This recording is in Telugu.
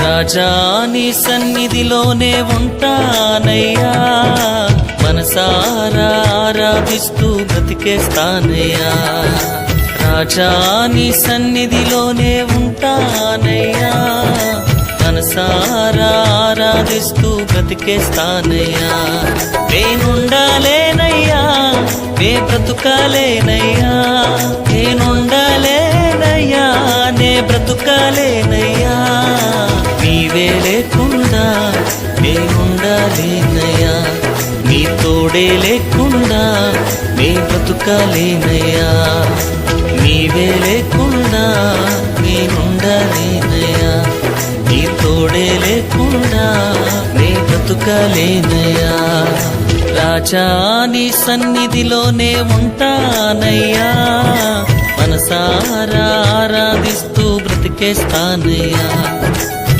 రాజా నీ సన్నిధిలోనే ఉంటానయ్యా, మనసారా ఆరాధిస్తూ బ్రతికేస్తానయ్యా. రాజా నీ సన్నిధిలోనే ఉంటానయ్యా, మనసారా ఆరాధిస్తూ బ్రతికేస్తానయ్యా. నేనుండాలేనయ్యా, నే బ్రతుకాలేనయ్యా, నేనుండాలేనయ్యా, నే బ్రతుకాలేనయ్యా. నీవే లేకుండా నేనుండాలేనయ్యా, నీ తోడే లేకుండా నే బ్రతుకాలేనయ్యా. నీవే లేకుండా నేనుండాలేనయ్యా, నీ తోడే లేకుండా నే బ్రతుకాలేనయ్యా. రాజా నీ సన్నిధిలోనే ఉంటానయ్యా, మనసారా ఆరాధిస్తూ బ్రతికేస్తానయ్యా.